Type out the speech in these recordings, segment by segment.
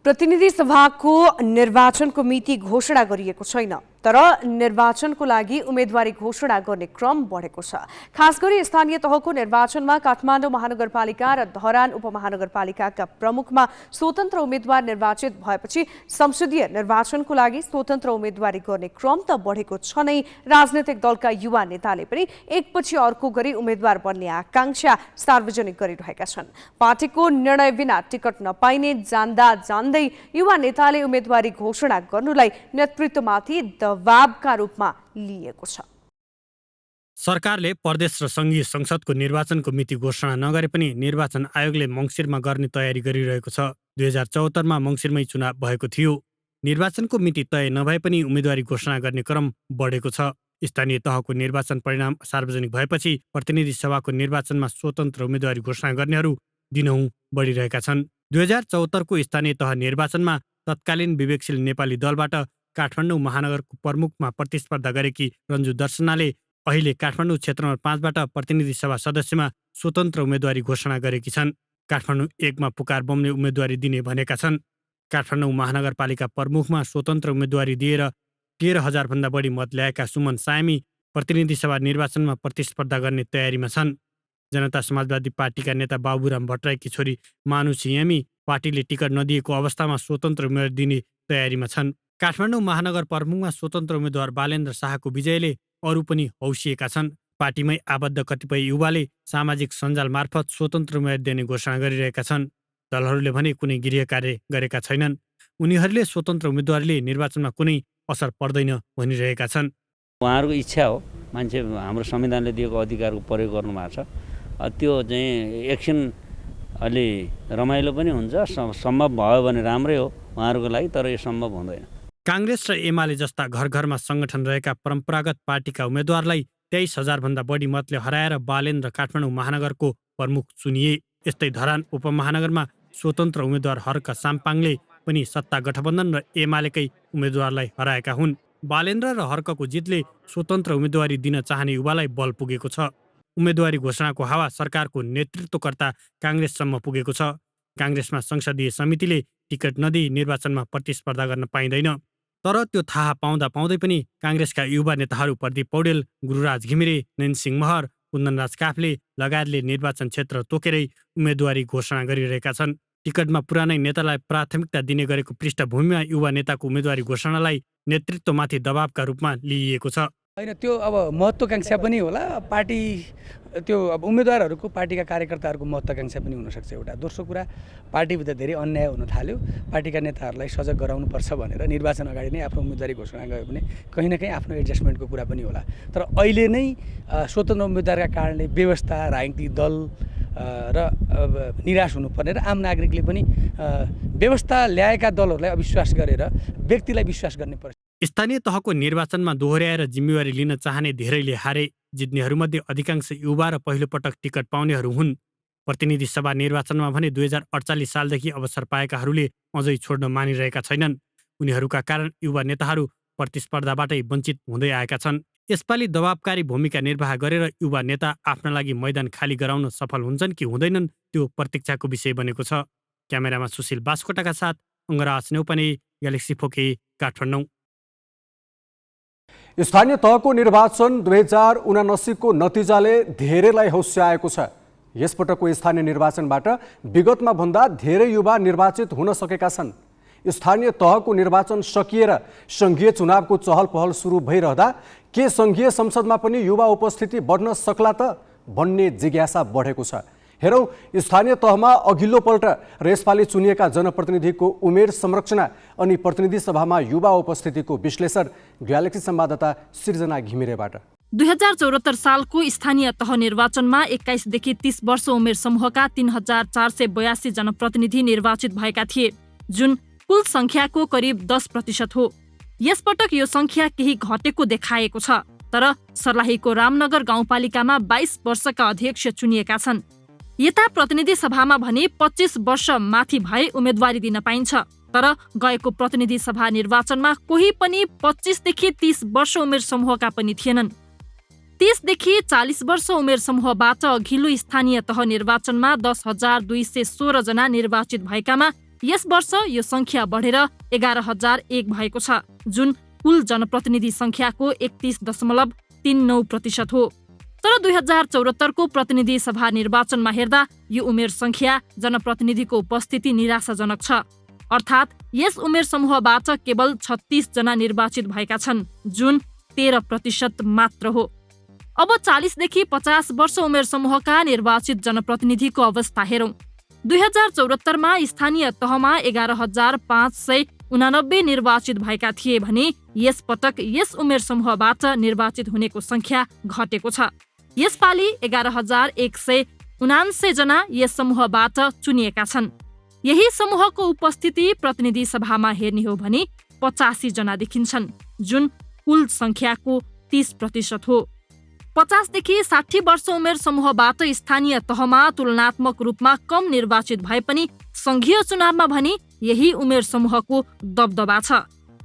प्रतिनिधि सभाको निर्वाचनको मिति घोषणा गरिएको छैन, तर निर्वाचनको लागि उम्मेदवारी घोषणा गर्ने क्रम बढेको छ। खास गरी स्थानीय तहको निर्वाचनमा काठमाडौँ महानगरपालिका र धरान उपमहानगरपालिकाका प्रमुखमा स्वतन्त्र उम्मेद्वार निर्वाचित भएपछि संसदीय निर्वाचनको लागि स्वतन्त्र उम्मेदवारी गर्ने क्रम त बढेको छ नै, राजनैतिक दलका युवा नेताले पनि एकपछि अर्को गरी उम्मेद्वार बन्ने आकांक्षा सार्वजनिक गरिरहेका छन्। पार्टीको निर्णय बिना टिकट नपाइने जान्दै युवा नेताले उम्मेदवारी घोषणा गर्नुलाई नेतृत्वमाथि दबावका रूपमा लिएको छ। सरकारले प्रदेश र संघीय संसदको निर्वाचनको मिति घोषणा नगरे पनि निर्वाचन आयोगले मङ्सिरमा गर्ने तयारी गरिरहेको छ। 2074मा मङ्सिरमै चुनाव भएको थियो। निर्वाचनको मिति तय नभए पनि उम्मेदवारी घोषणा गर्ने क्रम बढेको छ। स्थानीय तहको निर्वाचन परिणाम सार्वजनिक भएपछि प्रतिनिधि सभाको निर्वाचनमा स्वतन्त्र उम्मेदवारी घोषणा गर्नेहरू दिनहुँ बढिरहेका छन्। 2074को स्थानीय तह निर्वाचनमा तत्कालीन विवेकशील नेपाली दलबाट काठमाडौँ महानगरको प्रमुखमा प्रतिस्पर्धा गरेकी रन्जु दर्शनाले अहिले काठमाडौँ क्षेत्र नम्बर 5बाट प्रतिनिधि सभा सदस्यमा स्वतन्त्र उम्मेदवारी घोषणा गरेकी छन्। काठमाडौँ 1मा पुकार बमले उम्मेदवारी दिने भनेका छन्। काठमाडौँ महानगरपालिका प्रमुखमा स्वतन्त्र उम्मेदवारी दिएर 13,000 भन्दा बढी मत ल्याएका सुमन सायमी प्रतिनिधि सभा निर्वाचनमा प्रतिस्पर्धा गर्ने तयारीमा छन्। जनता समाजवादी पार्टीका नेता बाबुराम भट्टराईकी छोरी मानुषी यामी पार्टीले टिकट नदिएको अवस्थामा स्वतन्त्र उम्मेदवार दिने तयारीमा छन्। काठमाडौँ महानगर प्रमुखमा स्वतन्त्र उम्मेद्वार बालेन्द्र शाहको विजयले अरू पनि हौसिएका छन्। पार्टीमै आबद्ध कतिपय युवाले सामाजिक सञ्जाल मार्फत स्वतन्त्र उम्मेदवार दिने घोषणा गरिरहेका छन्। दलहरूले भने कुनै गृह कार्य गरेका छैनन्। उनीहरूले स्वतन्त्र उम्मेदवारले निर्वाचनमा कुनै असर पर्दैन भनिरहेका छन्। उहाँहरूको इच्छा हो, मान्छे हाम्रो संविधानले दिएको अधिकारको प्रयोग गर्नु भएको छ। त्यो चाहिँ एकछिन अलि रमाइलो पनि हुन्छ, सम्भव भयो भने राम्रै हो उहाँहरूको लागि, तर यो सम्भव हुँदैन। काङ्ग्रेस र एमाले जस्ता घर घरमा सङ्गठन रहेका परम्परागत पार्टीका उम्मेद्वारलाई 23,000 भन्दा बढी मतले हराएर बालेन्द्र काठमाडौँ महानगरको प्रमुख चुनिए। यस्तै धरान उपमहानगरमा स्वतन्त्र उम्मेद्वार हर्क साम्पाङले पनि सत्ता गठबन्धन र एमालेकै उम्मेद्वारलाई हराएका हुन्। बालेन्द्र र हर्कको जितले स्वतन्त्र उम्मेदवारी दिन चाहने युवालाई बल पुगेको छ। उम्मेदवारी घोषणाको हावा सरकारको नेतृत्वकर्ता काङ्ग्रेससम्म पुगेको छ। काङ्ग्रेसमा संसदीय समितिले टिकट नदिई निर्वाचनमा प्रतिस्पर्धा गर्न पाइँदैन। तर त्यो थाहा पाउँदै पनि काङ्ग्रेसका युवा नेताहरू प्रदीप पौडेल, गुरुराज घिमिरे, नैनसिंह महर, कुन्दनराज काफ्ले लगायतले निर्वाचन क्षेत्र तोकेरै उम्मेदवारी घोषणा गरिरहेका छन्। टिकटमा पुरानै नेतालाई प्राथमिकता दिने गरेको पृष्ठभूमिमा युवा नेताको उम्मेदवारी घोषणालाई नेतृत्वमाथि दबावका रूपमा लिइएको छ। होइन, त्यो अब महत्त्वाकांक्षा पनि होला। पार्टी त्यो अब उम्मेदवारहरूको पार्टीका कार्यकर्ताहरूको महत्त्वाकांक्षा पनि हुनसक्छ एउटा। दोस्रो कुरा, पार्टीभित्र धेरै अन्याय हुन थाल्यो। पार्टीका नेताहरूलाई सजग गराउनुपर्छ भनेर निर्वाचन अगाडि नै आफ्नो उम्मेदवारी घोषणा गयो भने कहीँ न कहीँ आफ्नो एडजस्टमेन्टको कुरा पनि होला। तर अहिले नै स्वतन्त्र उम्मेदवारका कारणले व्यवस्था, राजनीतिक दल र निराश हुनुपर्ने र आम नागरिकले पनि व्यवस्था ल्याएका दलहरूलाई अविश्वास गरेर व्यक्तिलाई विश्वास गर्ने पर्छ। स्थानीय तहको निर्वाचनमा दोहोर्याएर जिम्मेवारी लिन चाहने धेरैले हारे। जित्नेहरूमध्ये अधिकांश युवा र पहिलोपटक टिकट पाउनेहरू हुन्। प्रतिनिधि सभा निर्वाचनमा भने 2048 सालदेखि अवसर पाएकाहरूले अझै छोड्न मानिरहेका छैनन्। उनीहरूका कारण युवा नेताहरू प्रतिस्पर्धाबाटै वञ्चित हुँदै आएका छन्। यसपालि दबावकारी भूमिका निर्वाह गरेर युवा नेता आफ्ना लागि मैदान खाली गराउन सफल हुन्छन् कि हुँदैनन्, त्यो प्रतीक्षाको विषय बनेको छ। क्यामेरामा सुशील बास्कोटाका साथ अङ्गराज नेउपाने, ग्यालेक्सी फोके, काठमाडौँ। स्थानीय तहको निर्वाचन 2079को नतिजाले धेरैलाई हौस्याएको छ। यसपटकको स्थानीय निर्वाचनबाट विगतमा भन्दा धेरै युवा निर्वाचित हुन सकेका छन्। स्थानीय तहको निर्वाचन सकिएर सङ्घीय चुनावको चहल पहल सुरु भइरहँदा के सङ्घीय संसदमा पनि युवा उपस्थिति बढ्न सक्ला त भन्ने जिज्ञासा बढेको छ। हेरौँ स्थानीय तहमा अघिल्लोपल्ट र यसपालि चुनिएका जनप्रतिनिधिको उमेर संरचना अनि प्रतिनिधि सभामा युवा उपस्थितिको विश्लेषण ग्यालेक्सी संवाददाता सृजना घिमिरेबाट। 2074 सालको स्थानीय तह निर्वाचनमा 21 देखि 30 वर्ष उमेर समूहका 3,482 जनप्रतिनिधि निर्वाचित भएका थिए, जुन कुल संख्याको करिब 10% हो। यसपटक यो संख्या केही घटेको देखाएको छ, तर सर्लाहीको रामनगर गाउँपालिकामा 22 वर्षका अध्यक्ष चुनिएका छन्। यता प्रतिनिधि सभामा भने 25 वर्ष माथि भए उम्मेदवारी दिन पाइन्छ, तर गएको प्रतिनिधि सभा निर्वाचनमा कोही पनि 25 देखि 30 वर्ष उमेर समूहका पनि थिएनन्। 30 देखि 40 वर्ष उमेर समूहबाट अघिल्लो स्थानीय तह निर्वाचनमा 10,216 जना निर्वाचित भएकामा यस वर्ष यो संख्या बढेर 11,001 भएको छ, जुन कुल जनप्रतिनिधि संख्याको 31.39% हो। तर 2074 को प्रतिनिधि सभा निर्वाचनमा हेर्दा यो उमेर संख्या जनप्रतिनिधिको उपस्थिति निराशाजनक छ। अर्थात् यस उमेर समूहबाट केवल 36 जना निर्वाचित भएका छन्, जुन 13% मात्र हो। अब 40 देखि 50 वर्ष उमेर समूहका निर्वाचित जनप्रतिनिधिको अवस्था हेरौं। 2074 मा स्थानीय तहमा 11,589 निर्वाचित भएका थिए भने यस पटक यस उमेर समूहबाट निर्वाचित हुनेको संख्या घटेको छ। यसपालि 11,179 जना यस समूहबाट चुनिएका छन्। यही समूहको उपस्थिति प्रतिनिधि सभामा हेर्ने हो भने 85 जना देखिन्छन्, जुन कुल संख्याको 30% हो। 50 देखि 60 वर्ष उमेर समूहबाट स्थानीय तहमा तुलनात्मक रूपमा कम निर्वाचित भए पनि संघीय चुनावमा भने यही उमेर समूहको दबदबा छ।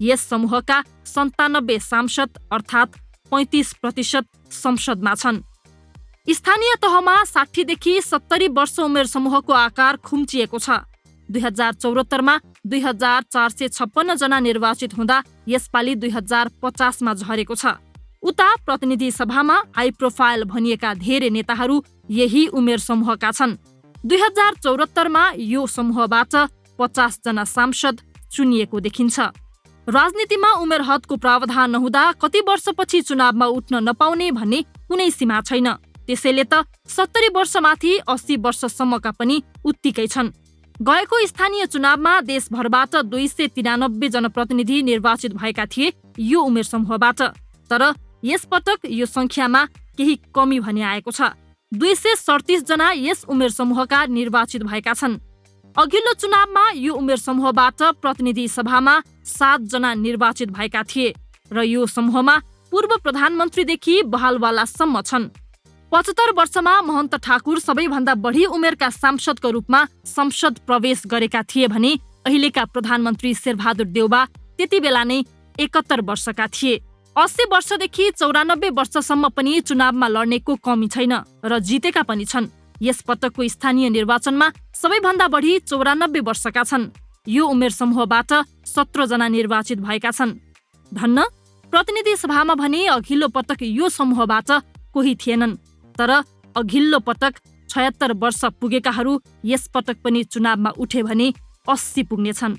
यस समूहका 97 सांसद अर्थात् 35% संसदमा छन्। स्थानीय तहमा 60 देखि 70 वर्ष उमेर समूहको आकार खुम्चिएको छ। 2074 मा 2,456 जना निर्वाचित हुँदा यसपालि 2050 मा झरेको छ। उता प्रतिनिधि सभामा हाई प्रोफाइल भनिएका धेरै नेताहरू यही उमेर समूहका छन्। 2074 मा यो समूहबाट 50 जना सांसद चुनिएको देखिन्छ। राजनीतिमा उमेर हदको प्रावधान नहुँदा कति वर्षपछि चुनावमा उठ्न नपाउने भन्ने कुनै सीमा छैन। त्यसैले त 70 वर्षमाथि 80 वर्षसम्मका पनि उत्तिकै छन्। गएको स्थानीय चुनावमा देशभरबाट 293 जनप्रतिनिधि निर्वाचित भएका थिए यो उमेर समूहबाट। तर यसपटक यो संख्यामा केही कमी भने आएको छ। 237 जना यस उमेर समूहका निर्वाचित भएका छन्। अघिल्लो चुनावमा यो उमेर समूहबाट प्रतिनिधि सभामा 7 जना निर्वाचित भएका थिए र यो समूहमा पूर्व प्रधानमन्त्रीदेखि बहालवालासम्म छन्। 75 वर्षमा महन्त ठाकुर सबैभन्दा बढी उमेरका सांसदको रूपमा संसद प्रवेश गरेका थिए भने अहिलेका प्रधानमन्त्री शेरबहादुर देउबा त्यति बेला नै 71 वर्षका थिए। 80 वर्षदेखि 94 वर्षसम्म पनि चुनावमा लड्नेको कमी छैन र जितेका पनि छन्। यस पटकको स्थानीय निर्वाचनमा सबैभन्दा बढी 94 वर्षका छन्। यो उमेर समूहबाट 17 जना निर्वाचित भएका छन्। धन्न प्रतिनिधि सभामा भने अघिल्लो पटक यो समूहबाट कोही थिएनन्। तर अघिल्लो पटक 76 वर्ष पुगेकाहरू यस पटक पनि चुनावमा उठे भने 80 पुग्नेछन्।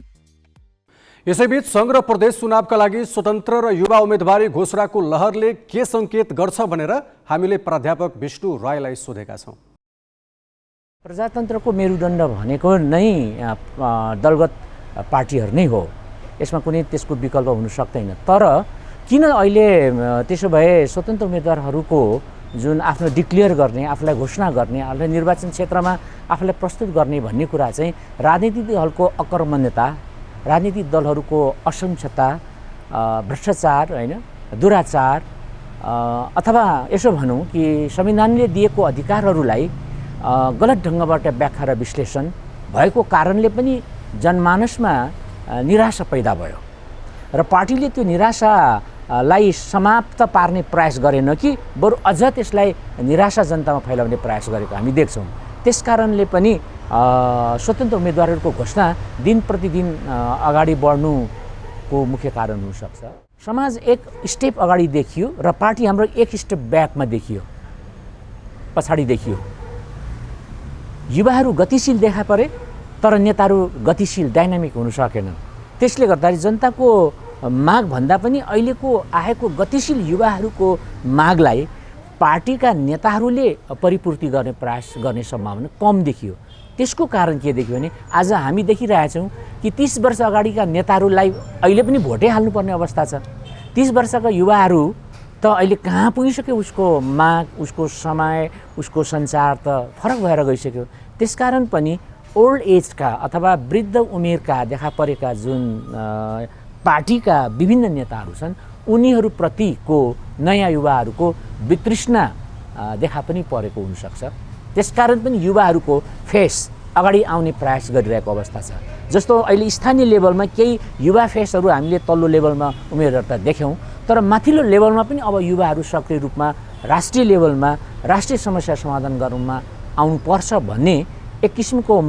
यसैबीच संघ र प्रदेश चुनावका लागि स्वतन्त्र र युवा उम्मेदवारी घोषणाको लहरले के संकेत गर्छ भनेर हामीले प्राध्यापक विष्णु रायलाई सोधेका छौं। प्रजातन्त्रको मेरुदण्ड भनेको नै दलगत पार्टीहरू नै हो। यसमा कुनै त्यसको विकल्प हुन सक्दैन। तर किन अहिले त्यसो भए स्वतन्त्र उम्मेदवारहरूको जुन आफ्नो डिक्लेयर गर्ने, आफूलाई घोषणा गर्ने, आफूलाई निर्वाचन क्षेत्रमा आफूलाई प्रस्तुत गर्ने भन्ने कुरा चाहिँ राजनीतिक दलको अकर्मण्यता, राजनीतिक दलहरूको असंक्षता, भ्रष्टाचार, होइन दुराचार, अथवा यसो भनौँ कि संविधानले दिएको अधिकारहरूलाई गलत ढङ्गबाट व्याख्या र विश्लेषण भएको कारणले पनि जनमानसमा निराशा पैदा भयो र पार्टीले त्यो निराशालाई समाप्त पार्ने प्रयास गरेन कि बरु अझ त्यसलाई निराशा जनतामा फैलाउने प्रयास गरेको हामी देख्छौँ। त्यसकारणले पनि स्वतन्त्र उम्मेदवारहरूको घोषणा दिन प्रतिदिन अगाडि बढ्नुको मुख्य कारण हुनसक्छ। समाज एक स्टेप अगाडि देखियो र पार्टी हाम्रो एक स्टेप ब्याकमा देखियो, पछाडि देखियो। युवाहरू गतिशील देखा परे तर नेताहरू गतिशील डाइनामिक हुन सकेनन्। त्यसले गर्दाखेरि जनताको माग भन्दा पनि अहिलेको आएको गतिशील युवाहरूको मागलाई पार्टीका नेताहरूले परिपूर्ति गर्ने प्रयास गर्ने सम्भावना कम देखियो। त्यसको कारण के देखियो भने आज हामी देखिरहेछौँ कि 30 वर्ष अगाडिका नेताहरूलाई अहिले पनि भोटै हाल्नुपर्ने अवस्था छ। 30 वर्षका युवाहरू त अहिले कहाँ पुगिसक्यो, उसको माग, उसको समय, उसको सञ्चार त फरक भएर गइसक्यो। त्यसकारण पनि ओल्ड एजका अथवा वृद्ध उमेरका देखा परेका जुन पार्टीका विभिन्न नेताहरू छन् उनीहरूप्रतिको नयाँ युवाहरूको वितृष्णा देखा पनि परेको हुनसक्छ। त्यसकारण पनि युवाहरूको फेस अगाडि आउने प्रयास गरिरहेको अवस्था छ। जस्तो अहिले स्थानीय लेभलमा केही युवा फेसहरू हामीले तल्लो लेभलमा उम्मेदवार देख्यौँ, तर माथिल्लो लेभलमा पनि अब युवाहरू सक्रिय रूपमा राष्ट्रिय लेभलमा राष्ट्रिय समस्या समाधान गर्नुमा आउनुपर्छ भन्ने एक किसिमको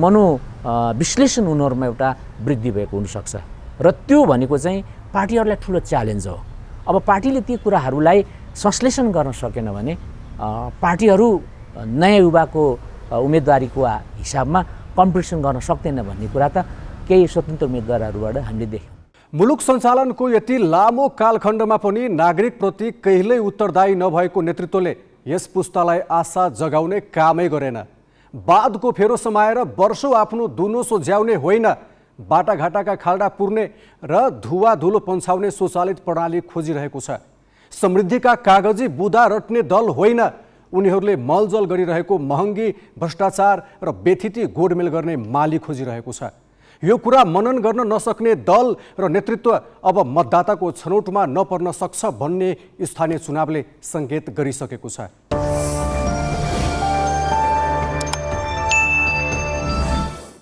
विश्लेषण उनीहरूमा एउटा वृद्धि भएको हुनसक्छ र त्यो भनेको चाहिँ पार्टीहरूलाई ठुलो च्यालेन्ज हो। अब पार्टीले ती कुराहरूलाई संश्लेषण गर्न सकेन भने पार्टीहरू नयाँ युवाको उम्मेदवारीको हिसाबमा कम्पिटिसन गर्न सक्दैन भन्ने कुरा त केही स्वतन्त्र उम्मेदवारहरूबाट हामीले देख्यौँ। मुलुक सञ्चालनको यति लामो कालखण्डमा पनि नागरिकप्रति कहिल्यै उत्तरदायी नभएको नेतृत्वले यस पुस्तालाई आशा जगाउने कामै गरेन। बादको फेरो समाएर वर्षौँ आफ्नो दुनो सोझ्याउने होइन, बाटाघाटाका खाल्डा पुर्ने र धुवा धुलो पन्छाउने स्वचालित प्रणाली खोजिरहेको छ। समृद्धिका कागजी बुदा रट्ने दल होइन, उनीहरूले मलजल गरिरहेको महँगी भ्रष्टाचार र बेथिती गोडमेल गर्ने माली खोजिरहेको छ। यो कुरा मनन गर्न नसक्ने दल र नेतृत्व अब मतदाताको छनौटमा नपर्न सक्छ भन्ने स्थानीय चुनावले सङ्केत गरिसकेको छ।